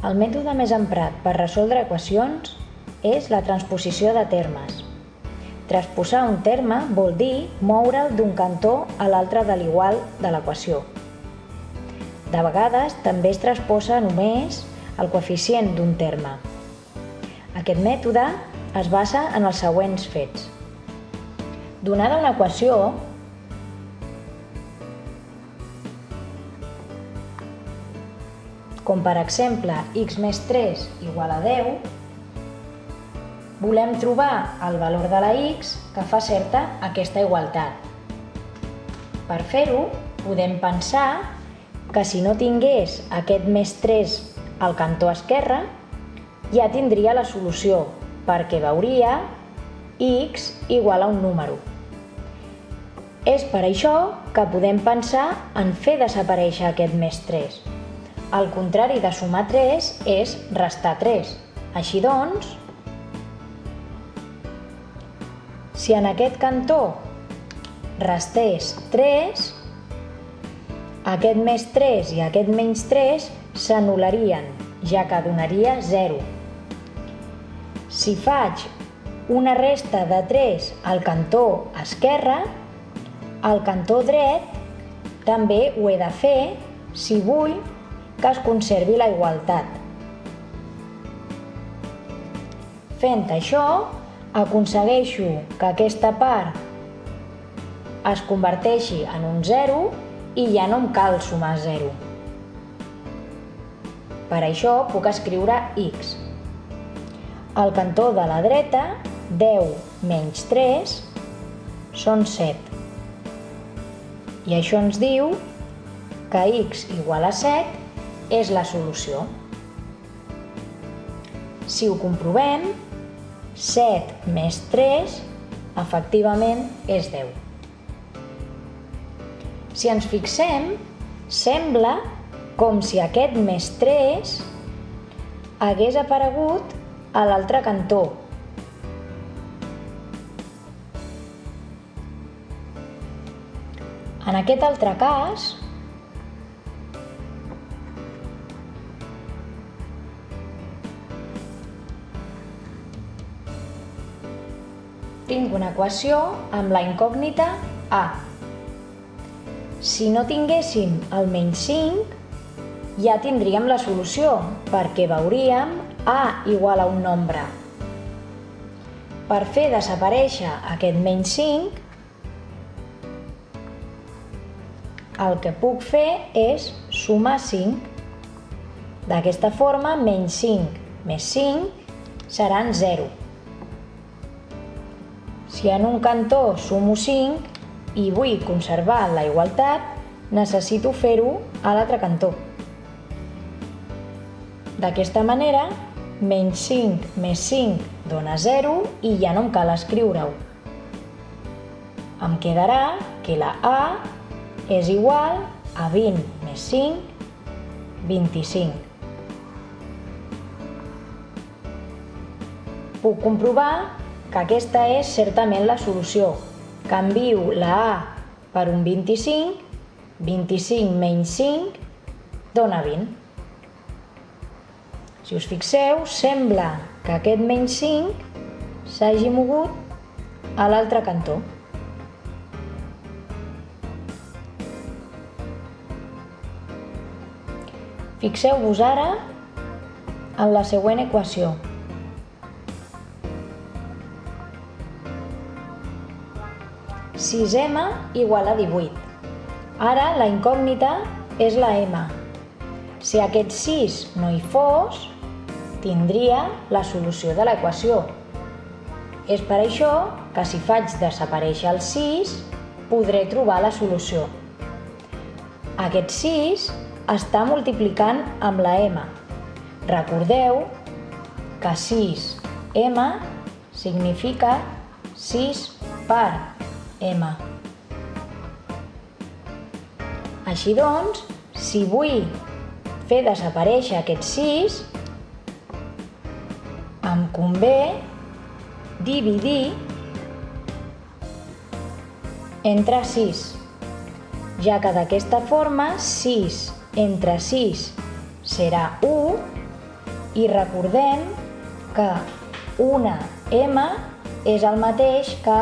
El mètode més emprat per resoldre equacions és la transposició de termes. Transposar un terme vol dir moure'l d'un cantó a l'altre de l'igual de l'equació. De vegades també es transposa només el coeficient d'un terme. Aquest mètode es basa en els següents fets. Donada una equació, com per exemple x més 3 igual a 10, volem trobar el valor de la x que fa certa aquesta igualtat. Per fer-ho, podem pensar que si no tingués aquest més 3 al cantó esquerre, ja tindria la solució, perquè veuria x igual a un número. És per això que podem pensar en fer desaparèixer aquest més 3. El contrari de sumar 3 és restar 3. Així doncs, si en aquest cantó restés 3, aquest més 3 i aquest menys 3 s'anul·larien, ja que donaria 0. Si faig una resta de 3 al cantó esquerre, al cantó dret també ho he de fer si vull que es conservi la igualtat. Fent això, aconsegueixo que aquesta part es converteixi en un 0 i ja no em cal sumar 0. Per això puc escriure x. Al cantó de la dreta, 10 menys 3 són 7. I això ens diu que x igual a 7 és la solució. Si ho comprovem, 7 més 3 efectivament és 10. Si ens fixem, sembla com si aquest més 3 hagués aparegut a l'altre cantó. En aquest altre cas, tinc una equació amb la incògnita a. Si no tinguéssim el menys 5, ja tindríem la solució, perquè veuríem a igual a un nombre. Per fer desaparèixer aquest menys 5, el que puc fer és sumar 5. D'aquesta forma, menys 5 més 5 seran 0. Si en un cantó sumo 5 i vull conservar la igualtat, necessito fer-ho a l'altre cantó. D'aquesta manera, menys 5 més 5 dona 0 i ja no em cal escriure-ho. Em quedarà que la a és igual a 20 més 5, 25. Puc comprovar que aquesta és certament la solució. Canvio la a per un 25, 25 menys 5 dona 20. Si us fixeu, sembla que aquest menys 5 s'hagi mogut a l'altre cantó. Fixeu-vos ara en la següent equació. Si m igual a 18. Ara la incògnita és la m. Si aquest 6 no hi fos, tindria la solució de l'equació. És per això que si faig desaparèixer el 6, podré trobar la solució. Aquest 6 està multiplicant amb la m. Recordeu que 6m significa 6 per m. Així doncs, si vull fer desaparèixer aquest 6, em convé dividir entre 6, ja que d'aquesta forma 6 entre 6 serà 1 I recordem que una m és el mateix que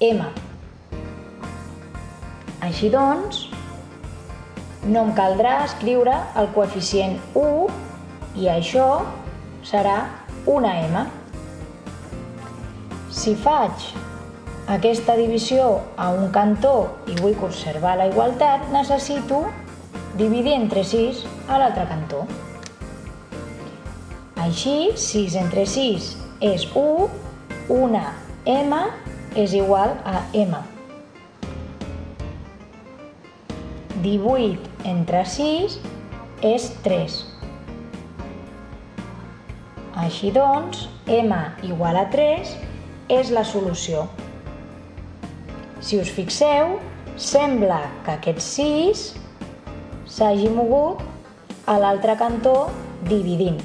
m. Així doncs, no em caldrà escriure el coeficient 1 i això serà una m. Si faig aquesta divisió a un cantó i vull conservar la igualtat, necessito dividir entre 6 a l'altre cantó. Així, 6 entre 6 és 1, una m és igual a m. 18 entre 6 és 3. Així doncs, m igual a 3 és la solució. Si us fixeu, sembla que aquest 6 s'hagi mogut a l'altre cantó dividint.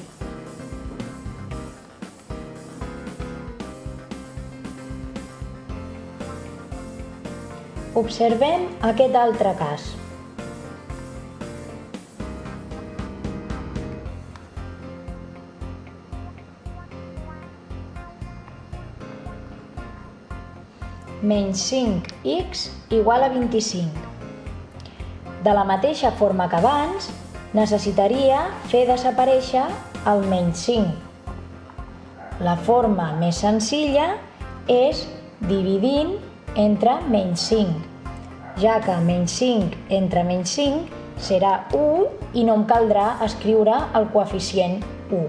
Observem aquest altre cas. Menys 5x igual a 25. De la mateixa forma que abans, necessitaria fer desaparèixer el menys 5. La forma més senzilla és dividint entre menys 5, ja que menys 5 entre menys 5 serà 1 i no em caldrà escriure el coeficient 1.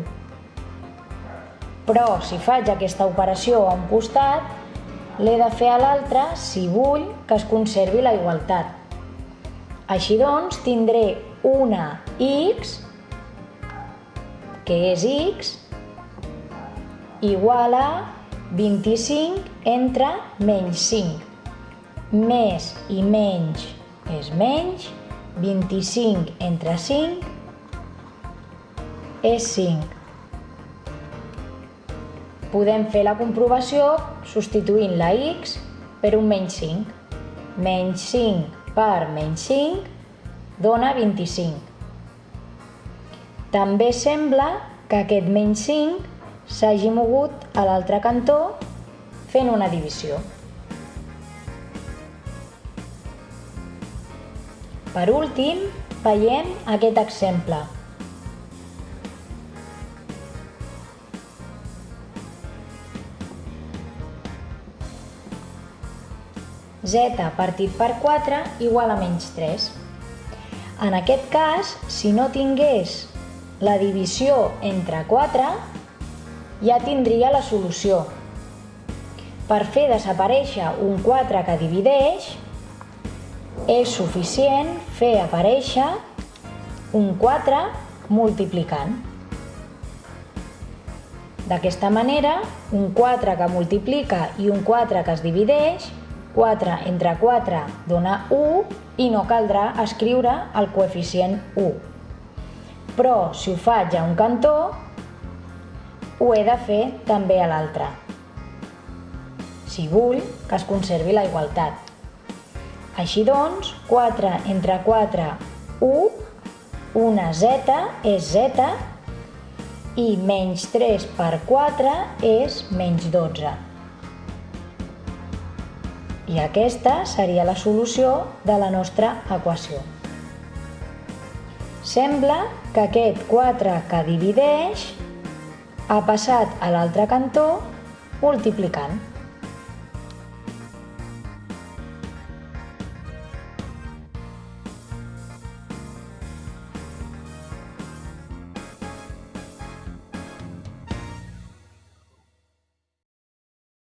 Però si faig aquesta operació a un costat, l'he de fer a l'altre si vull que es conservi la igualtat. Així doncs, tindré una x, que és x, igual a 25 entre menys 5. Més i menys és menys, 25 entre 5 és 5. Podem fer la comprovació substituint la x per un menys 5. Menys 5 per menys 5 dona 25. També sembla que aquest menys 5 s'hagi mogut a l'altre cantó fent una divisió. Per últim, veiem aquest exemple. Z partit per 4 igual a menys 3. En aquest cas, si no tingués la divisió entre 4, ja tindria la solució. Per fer desaparèixer un 4 que divideix, és suficient fer aparèixer un 4 multiplicant. D'aquesta manera, un 4 que multiplica i un 4 que es divideix, 4 entre 4 dona 1 i no caldrà escriure el coeficient 1. Però si ho faig a un cantó, ho he de fer també a l'altre, si vull que es conservi la igualtat. Així doncs, 4 entre 4, 1, una z és z, i menys 3 per 4 és menys 12. I aquesta seria la solució de la nostra equació. Sembla que aquest 4 que divideix ha passat a l'altre cantó multiplicant.